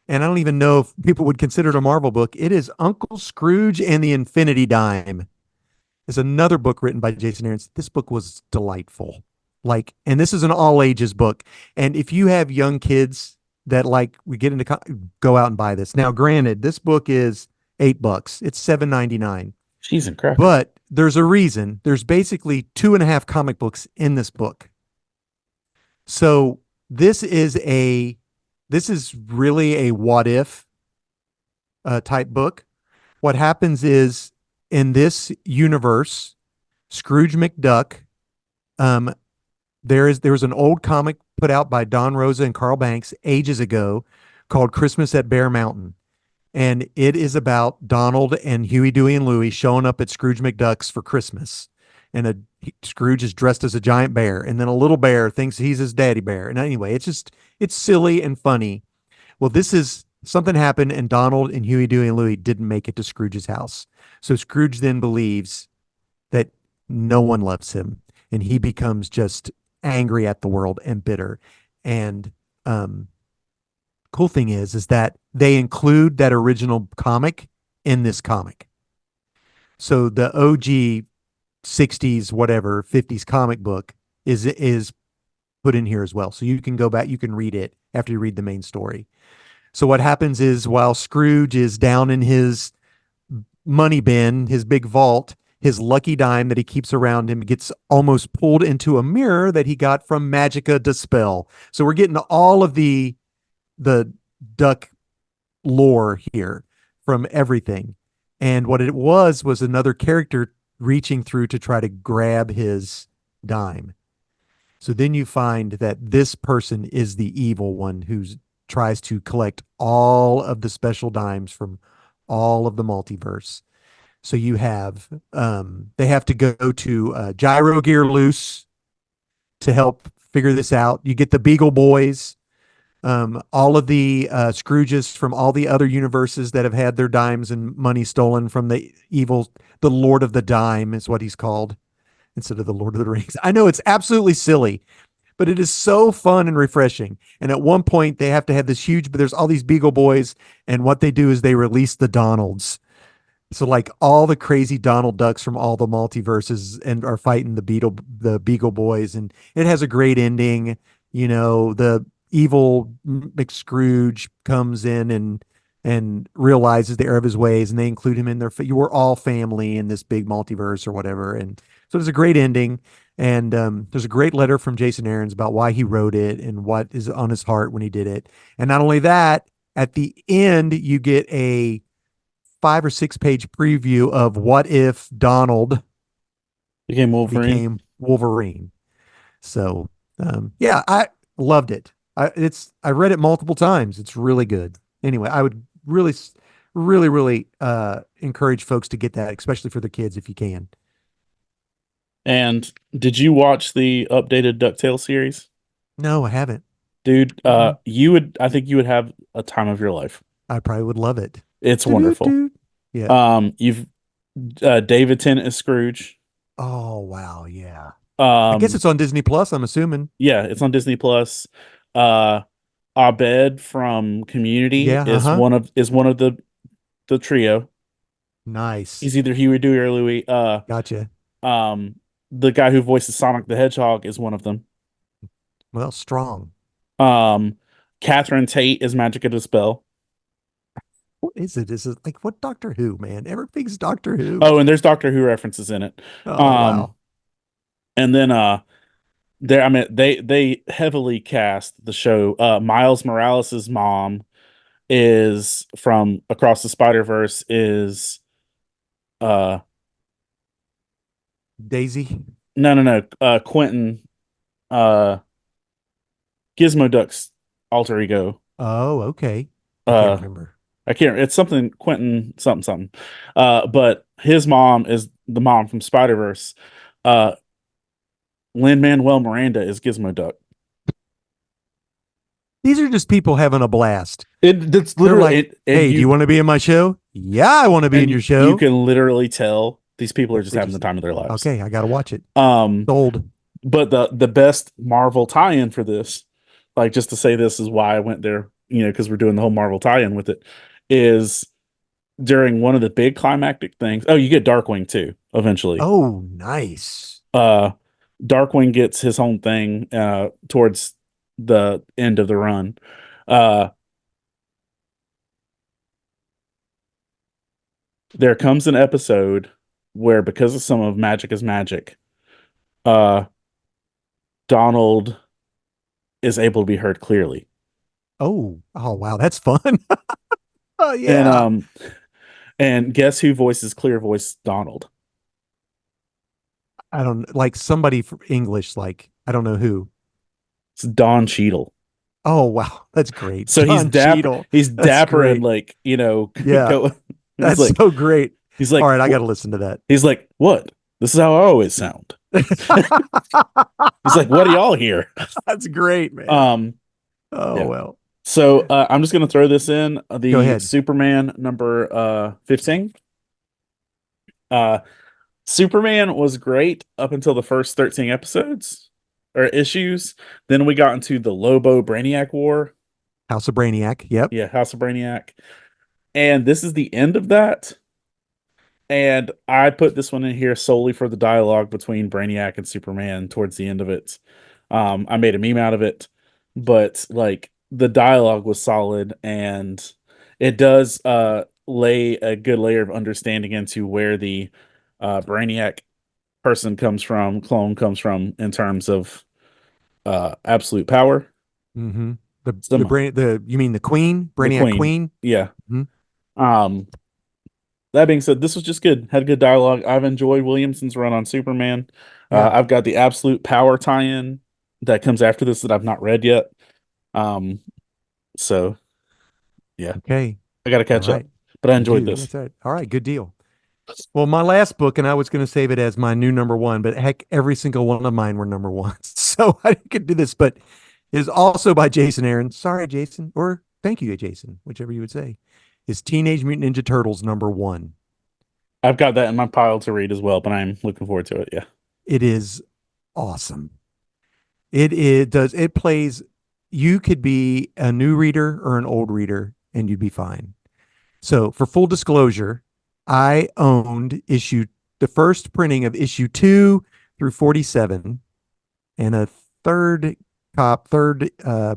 and I don't even know if people would consider it a Marvel book. It is Uncle Scrooge and the Infinity Dime. It's another book written by Jason Aaronson. This book was delightful. And this is an all ages book. And if you have young kids that we get into, go out and buy this. Now, granted, this book is $8. It's $7.99. Cheese and crackers. But there's a reason. There's basically 2.5 comic books in this book. So this is really a what if type book. What happens is in this universe, Scrooge McDuck, there was an old comic put out by Don Rosa and Carl Banks ages ago called Christmas at Bear Mountain. And it is about Donald and Huey, Dewey, and Louie showing up at Scrooge McDuck's for Christmas. And Scrooge is dressed as a giant bear. And then a little bear thinks he's his daddy bear. And anyway, it's silly and funny. Well, something happened, and Donald and Huey, Dewey, and Louie didn't make it to Scrooge's house. So Scrooge then believes that no one loves him, and he becomes just angry at the world and bitter. And cool thing is that they include that original comic in this comic. So the OG 60s, whatever, 50s comic book is put in here as well. So you can go back, you can read it after you read the main story. So what happens is while Scrooge is down in his money bin, his big vault, his lucky dime that he keeps around him gets almost pulled into a mirror that he got from Magica Dispel. So we're getting all of the duck lore here from everything. And what it was another character reaching through to try to grab his dime. So then you find that this person is the evil one who tries to collect all of the special dimes from all of the multiverse. So you have they have to go to Gyro Gear Loose to help figure this out. You get the Beagle Boys, all of the Scrooges from all the other universes that have had their dimes and money stolen from the Lord of the Dime is what he's called instead of the Lord of the Rings. I know it's absolutely silly, but it is so fun and refreshing. And at one point they have to have this huge, but there's all these Beagle Boys, and what they do is they release the Donalds. So like all the crazy Donald Ducks from all the multiverses and are fighting the Beagle Boys, and it has a great ending. You know, the evil McScrooge comes in and realizes the error of his ways, and they include him in their. You were all family in this big multiverse or whatever, and so there's a great ending. And there's a great letter from Jason Aaron's about why he wrote it and what is on his heart when he did it. And not only that, at the end you get a 5 or 6 page preview of what if Donald became Wolverine. So yeah, I loved it. I read it multiple times. It's really good. Anyway, I would really encourage folks to get that, especially for the kids if you can. And did you watch the updated DuckTales series? No, I haven't. Dude, I think you would have a time of your life. I probably would love it. It's wonderful. Yeah. You've David Tennant is Scrooge. Oh wow, yeah. I guess it's on Disney Plus, I'm assuming. Yeah, it's on Disney Plus. Abed from Community is one of the trio. Nice. He's either Huey, Dewey, or Louie. Gotcha. The guy who voices Sonic the Hedgehog is one of them. Well, strong. Catherine Tate is Magica Dispel. What is it? Is it like what Doctor Who, man? Everything's Doctor Who. Oh, and there's Doctor Who references in it. Oh wow. And then they heavily cast the show. Miles Morales' mom is from Across the Spider-Verse is Daisy. No. Quentin Gizmo Duck's alter ego. Oh, okay. I can't remember. I can't. It's something Quentin something. But his mom is the mom from Spider-Verse. Lin-Manuel Miranda is Gizmo Duck. These are just people having a blast. It's literally like, hey, do you want to be in my show? Yeah, I want to be in your show. You can literally tell these people are just having the time of their lives. Okay, I gotta watch it. Sold. But the best Marvel tie-in for this, like just to say this is why I went there, because we're doing the whole Marvel tie-in with it, is during one of the big climactic things. Oh, you get Darkwing too, eventually. Oh, nice. Darkwing gets his own thing towards the end of the run. There comes an episode where, because of some of Magic is Magic, Donald is able to be heard clearly. Oh wow, that's fun. Oh yeah. And guess who voices clear voice Donald? I don't like somebody for English, like I don't know who. It's Don Cheadle. Oh wow, that's great. So Don he's dapper. Cheadle. He's That's dapper great. and like, Yeah. That's like, so great. he's like, all right, I got to listen to that. He's like, what? This is how I always sound. He's like, what do y'all hear? That's great, man. Yeah. Well. So I'm just gonna throw this in Go the ahead. Superman number 15. Superman was great up until the first 13 episodes or issues. Then we got into the Lobo Brainiac War. House of Brainiac. Yep. Yeah, House of Brainiac. And this is the end of that. And I put this one in here solely for the dialogue between Brainiac and Superman towards the end of it. I made a meme out of it, but like the dialogue was solid, and it does lay a good layer of understanding into where the Brainiac clone comes from in terms of absolute power. Mm-hmm. Some You mean the Queen, the Brainiac Queen, Queen? yeah. Mhm. Um, that being said, this was just good. Had good dialogue. I've enjoyed Williamson's run on Superman. Yeah. I've got the absolute power tie-in that comes after this that I've not read yet. Um, so yeah, Okay. I got to All catch up, right. but I You enjoyed do. this. That's right. All right. Good deal. Well, my last book, and I was going to save it as my new number one, but heck, every single one of mine were number ones. So I could do this, but is also by Jason Aaron. Sorry, Jason, or thank you, Jason, whichever you would say. Is Teenage Mutant Ninja Turtles number one. I've got that in my pile to read as well, but I'm looking forward to it. Yeah. It is awesome. It plays, you could be a new reader or an old reader and you'd be fine. So for full disclosure, I owned the first printing of issue 2 through 47 and a third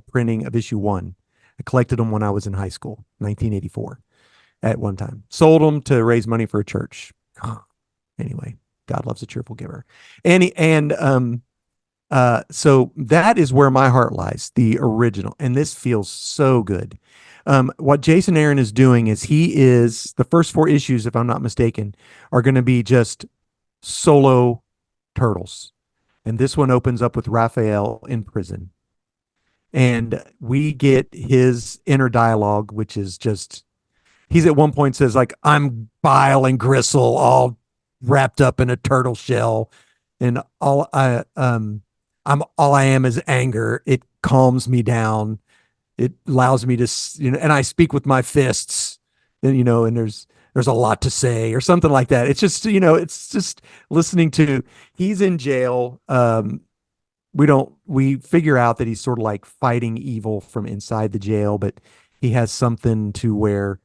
printing of issue 1. I collected them when I was in high school, 1984 at one time. Sold them to raise money for a church. Anyway, God loves a cheerful giver. So that is where my heart lies, the original. And this feels so good. What Jason Aaron is doing is the first 4 issues, if I'm not mistaken, are going to be just solo turtles. And this one opens up with Raphael in prison. And we get his inner dialogue, which is just, he's at one point says like, I'm bile and gristle all wrapped up in a turtle shell. And all I am is anger. It calms me down. It allows me to, and I speak with my fists, and and there's a lot to say or something like that. It's just, it's just listening to, he's in jail. We figure out that he's sort of like fighting evil from inside the jail, but he has something to where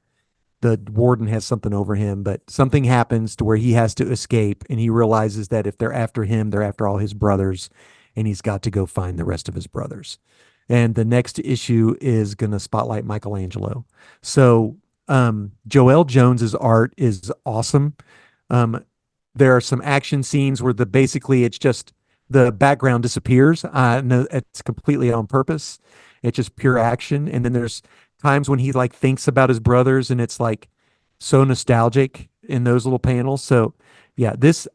the warden has something over him, but something happens to where he has to escape, and he realizes that if they're after him, they're after all his brothers, and he's got to go find the rest of his brothers. And the next issue is going to spotlight Michelangelo. So Joel Jones's art is awesome. There are some action scenes where basically it's just the background disappears. No, it's completely on purpose. It's just pure action. And then there's times when he like thinks about his brothers, and it's like so nostalgic in those little panels. So yeah, this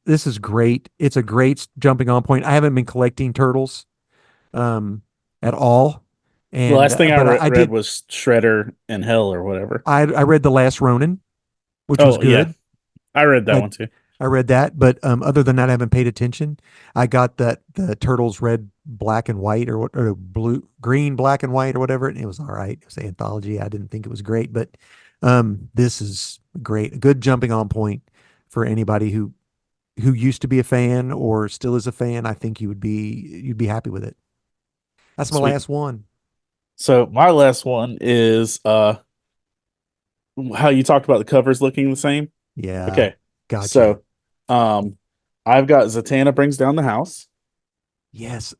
is great. It's a great jumping on point. I haven't been collecting turtles at all. The last thing I read did. was Shredder in Hell or whatever. I read The Last Ronin, which was good. Yeah. I read that one too. I read that, but other than that, I haven't paid attention. I got the Turtles red, black, and white, or blue, green, black, and white, or whatever, and it was all right. It was an anthology. I didn't think it was great, but this is great. A good jumping on point for anybody who used to be a fan or still is a fan. I think you'd be happy with it. That's my last one. So my last one is how you talked about the covers looking the same. Yeah. Okay. Gotcha. So I've got Zatanna Brings Down the House. Yes.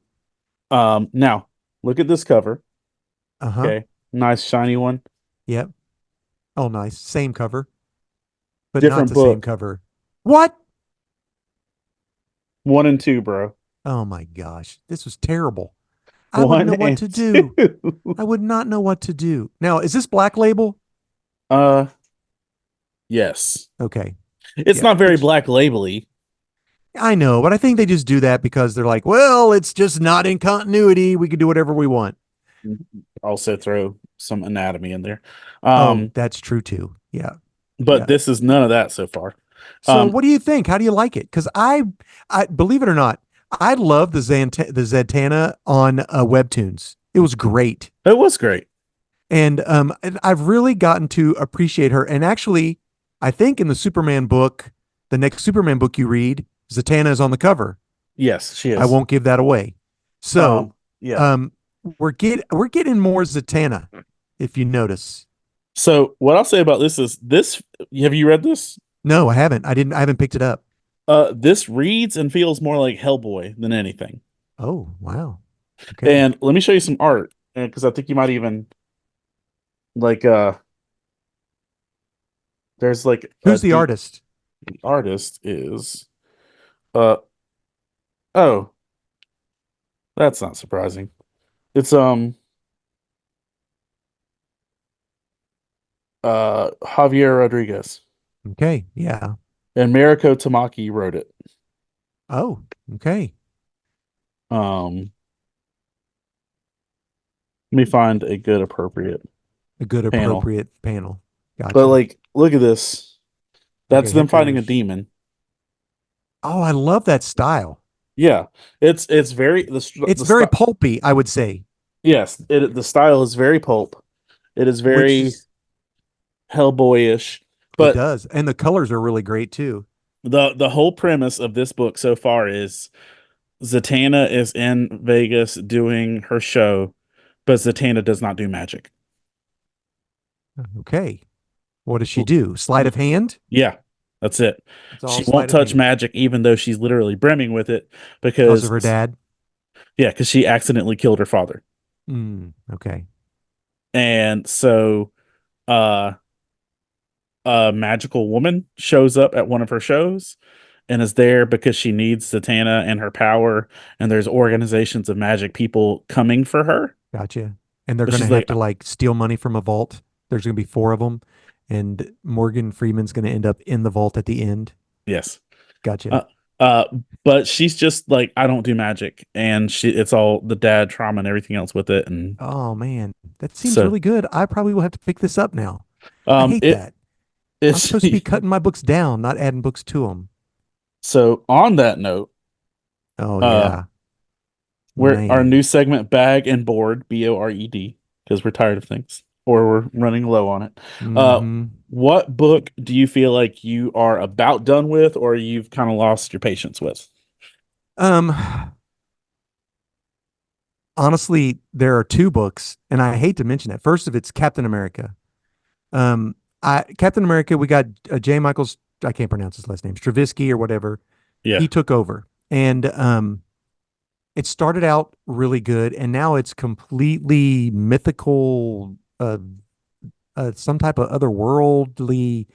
Now look at this cover. Uh-huh. Okay. Nice shiny one. Yep. Oh, nice. Same cover. But Different not the book. same cover. What? 1 and 2, bro. Oh my gosh. This was terrible. I wouldn't know what to do. I would not know what to do. Now, is this Black Label? Yes. Okay. It's not very Black Label-y. I know, but I think they just do that because they're like, well, it's just not in continuity. We can do whatever we want. Also throw some anatomy in there. That's true too. Yeah. But this is none of that so far. So what do you think? How do you like it? Because I believe it or not, I love the Zatanna on Webtoons. It was great. It was great. And I've really gotten to appreciate her. And actually, I think in the Superman book, the next Superman book you read, Zatanna is on the cover. Yes, she is. I won't give that away. So we're getting more Zatanna, if you notice. So what I'll say about this is have you read this? No, I haven't. I haven't picked it up. This reads and feels more like Hellboy than anything. Oh, wow. Okay. And let me show you some art. because I think you might even like there's like Who's the artist? the artist is uh oh, that's not surprising. It's Javier Rodriguez, Okay, yeah. and Mariko Tamaki wrote it. Oh, okay. Um, let me find a good appropriate A good panel. appropriate panel. But Gotcha. like, look at this. That's Okay, them fighting a Hector's. demon. Oh, I love that style. Yeah, it's very It's the very style. pulpy, I would say, Yes, the style is very pulp. It is which very is Hellboyish. it But does. And the colors are really great too. the whole premise of this book so far is Zatanna is in Vegas doing her show, but Zatanna does not do magic. Okay. What does she do? Sleight of hand? Yeah, that's it. It's all She won't sleight of touch hand. magic, even though she's literally brimming with it, Because of because her dad? yeah, because she accidentally killed her father, Okay. and so uh, a magical woman shows up at one of her shows and is there because she needs Zatanna and her power, and there's organizations of magic people coming for her. Gotcha. And they're But going to she's have like, to like steal money from a vault. There's going to be four of them. And Morgan Freeman's going to end up in the vault at the end. yes. Gotcha. Uh, uh, but she's just like, I don't do magic, and it's all the dad trauma and everything else with it, and Oh, man. That seems so really good. I probably will have to pick this up now. I um, hate it that. I'm it's supposed to be cutting my books down, not adding books to them. so on that note, Oh, uh, yeah. we're our Man. new segment, bag and board, BORED, because we're tired of things or we're running low on it. Hmm. What book do you feel like you are about done with, or you've kind of lost your patience with? Um, honestly, there are two books, and I hate to mention it. First of it's Captain America. Um, Captain America, we got J. Michaels. I can't pronounce his last name, Stravinsky or whatever. Yeah. He took over, and it started out really good, and now it's completely mythical. Some type of otherworldly,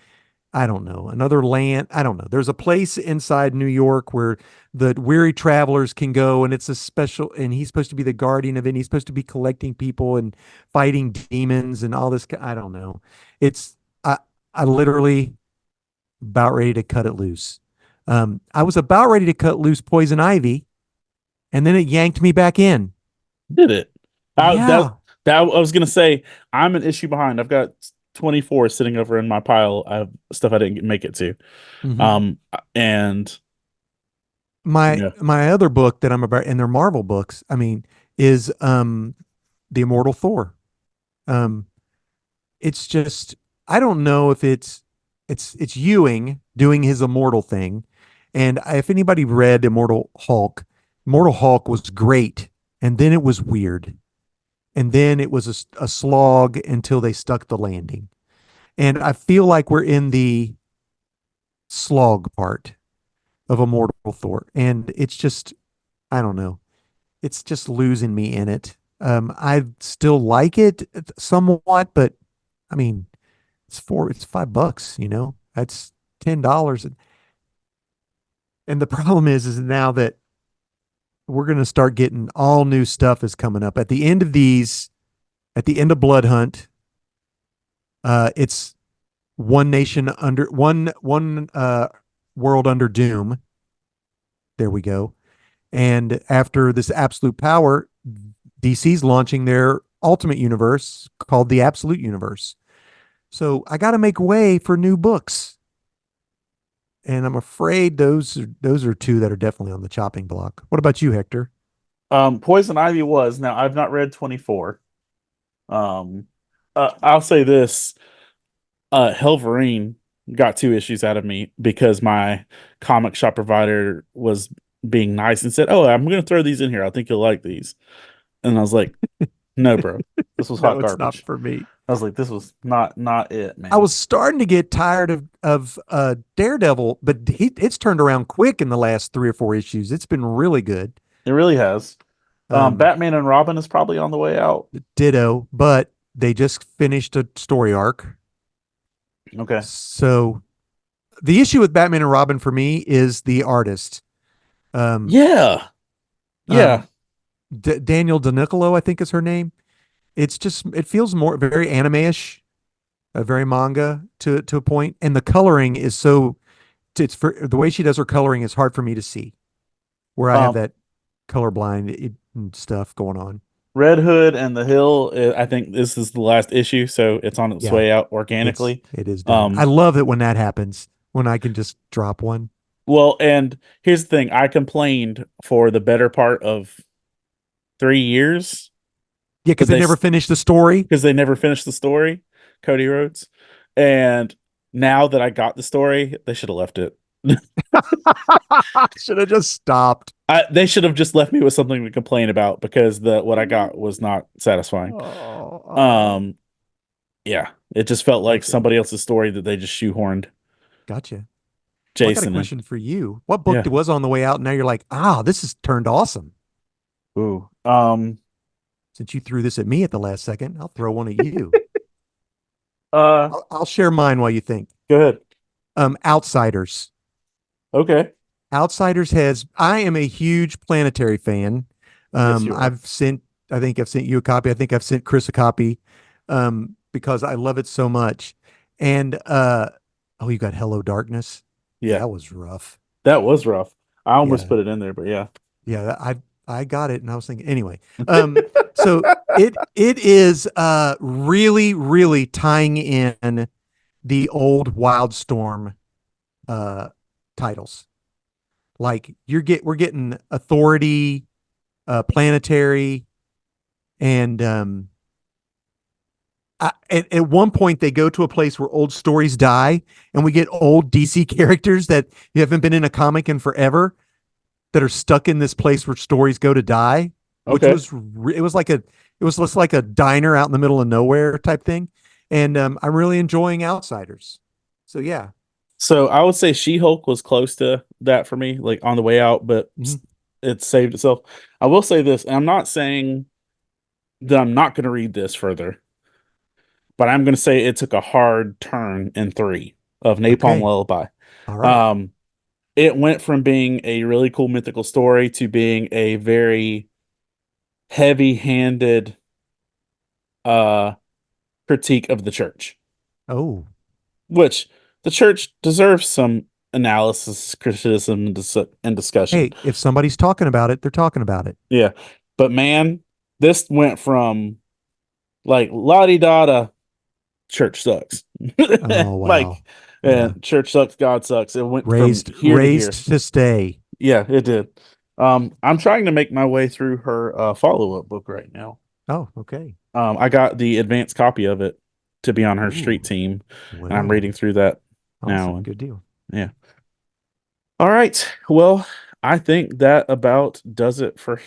I don't know, another land. I don't know. There's a place inside New York where the weary travelers can go, and it's a special. And he's supposed to be the guardian of it. And he's supposed to be collecting people and fighting demons and all this. I don't know. It's I I literally about ready to cut it loose. I was about ready to cut loose Poison Ivy, and then it yanked me back in. Did it? Yeah. That I was gonna say I'm an issue behind. I've got 24 sitting over in my pile of stuff I didn't make it to. Mhm. Um, and My yeah, my other book that I'm about, and they're Marvel books. I mean, is the Immortal Thor. Um, it's just I don't know if it's Ewing doing his immortal thing, and if anybody read Immortal Hulk was great, and then it was weird, and then it was a slog until they stuck the landing, and I feel like we're in the slog part of Immortal Thor, and it's just I don't know, it's just losing me in it. I still like it somewhat, but I mean, it's $5, that's $10. And the problem is now that we're going to start getting all new stuff is coming up at the end of these, at the end of Blood Hunt. It's one nation under one world under doom. There we go. And after this absolute power, DC's launching their ultimate universe called the Absolute Universe. So I got to make way for new books. And I'm afraid those are two that are definitely on the chopping block. What about you, Hector? Poison Ivy was. Now I've not read 24. Um, I'll say this: Helverine got two issues out of me because my comic shop provider was being nice and said, "Oh, I'm going to throw these in here. I think you'll like these." And I was like, "No, bro, this was No, hot it's not garbage." for me. I was like, "This was not it, I man." was starting to get tired of Daredevil, but it's turned around quick in the last 3 or 4 issues. It's been really good. It really has. Batman and Robin is probably on the way out. Ditto, but they just finished a story arc. Okay. So the issue with Batman and Robin for me is the artist. Yeah. Daniel DeNiccolo, I think is her name. It's just, it feels more very anime-ish, very manga to a point, and the coloring is so. It's for the way she does her coloring is hard for me to see, where I have that colorblind stuff going on. Red Hood and the Hill, I think this is the last issue, so it's on its way out organically. It is done. I love it when that happens, when I can just drop one. Well, and here's the thing. I complained for the better part of 3 years. Yeah, because they never finished the story. Because they never finished the story, Cody Rhodes. And now that I got the story, they should have left it. Should have just stopped. They should have just left me with something to complain about, because what I got was not satisfying. Yeah, it just felt like somebody else's story that they just shoehorned. Gotcha. Jason, I got a question for you. What book was on the way out? And now you're like, this has turned awesome. Ooh. Since you threw this at me at the last second, I'll throw one at you. I'll share mine while you think. Go ahead. Outsiders. Okay. Outsiders I am a huge Planetary fan. Yes, I think I've sent you a copy. I think I've sent Chris a copy, because I love it so much. And, you got Hello Darkness. Yeah. That was rough. That was rough. I almost put it in there, but yeah. Yeah. I got it. And I was thinking, anyway, so it is, really, really tying in the old Wildstorm, titles. Like we're getting Authority, Planetary, and at one point they go to a place where old stories die, and we get old DC characters that you haven't been in a comic in forever that are stuck in this place where stories go to die. Okay. Which it was just like a diner out in the middle of nowhere type thing, and I'm really enjoying Outsiders. So yeah. So I would say She-Hulk was close to that for me, like on the way out, but it saved itself. I will say this, and I'm not saying that I'm not going to read this further, but I'm going to say it took a hard turn in 3 of Napalm Lullaby. All right. It went from being a really cool mythical story to being a very heavy-handed critique of the church. Oh. Which the church deserves some analysis, criticism, and discussion. Hey, if somebody's talking about it, they're talking about it. Yeah. But man, this went from like la-di-da to church sucks. Oh, wow. Church sucks, God sucks. It went raised from here to stay. Yeah, it did. I'm trying to make my way through her follow-up book right now. Oh, okay. I got the advanced copy of it to be on her street team, and I'm reading through that now. Good deal. Yeah. All right. Well, I think that about does it for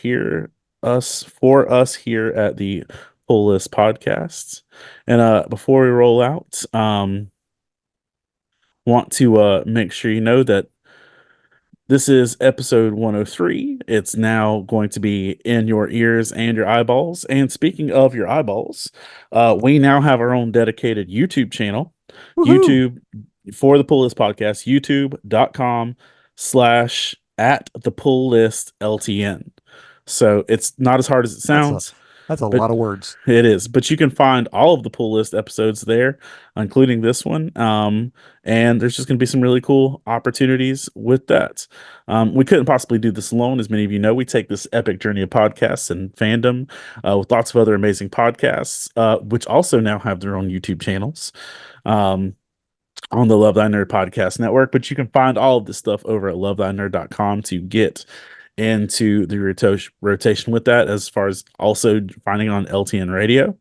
us here at the Pull List Podcasts. And before we roll out, want to make sure you know that this is episode 103. It's now going to be in your ears and your eyeballs. And speaking of your eyeballs, we now have our own dedicated YouTube channel. Woo-hoo. YouTube for the Pull List Podcast, youtube.com/@the-pull-list-LTN. So it's not as hard as it sounds. That's a lot of words. It is, but you can find all of the Pull List episodes there, including this one. And there's just going to be some really cool opportunities with that. We couldn't possibly do this alone. As many of you know, we take this epic journey of podcasts and fandom with lots of other amazing podcasts, which also now have their own YouTube channels on the Love Thy Nerd Podcast Network. But you can find all of this stuff over at lovethynerd.com to get into the rotation with that, as far as also finding on LTN radio.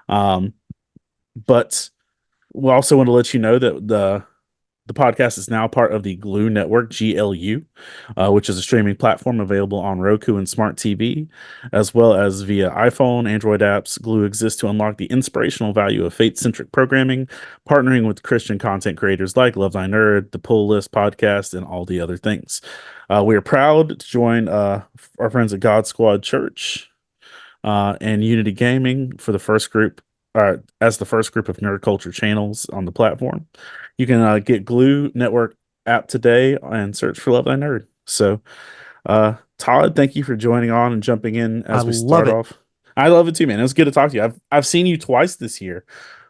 But we also want to let you know that The podcast is now part of the Glue Network, GLU, which is a streaming platform available on Roku and Smart TV, as well as via iPhone, Android apps. Glue exists to unlock the inspirational value of faith-centric programming, partnering with Christian content creators like Love Thy Nerd, the Pull List podcast, and all the other things. We are proud to join our friends at God Squad Church and Unity Gaming for the first group, as the first group of nerd culture channels on the platform. You can get Glue Network app today and search for Love Thy Nerd. So, Todd, thank you for joining on and jumping in as we start off. I love it too, man. It was good to talk to you. I've seen you twice this year,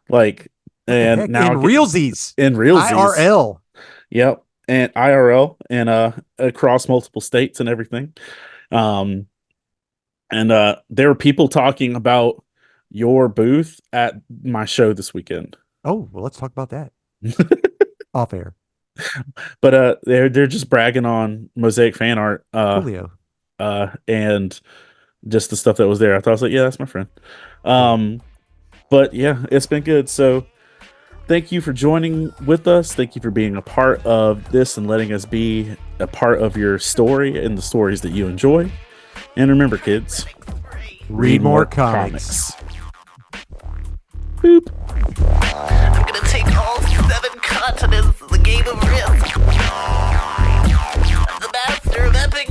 and now in realsies, IRL. Yep, and IRL, and across multiple states and everything. And there were people talking about your booth at my show this weekend. Oh, well, let's talk about that off air. But they're just bragging on Mosaic fan art, Coolio. and just the stuff that was there. I thought, I was like, yeah, that's my friend. But yeah, it's been good. So thank you for joining with us. Thank you for being a part of this and letting us be a part of your story and the stories that you enjoy. And remember, kids, Read more comics. Boop. I'm gonna take all 7 continents as a game of risk. I'm the master of epic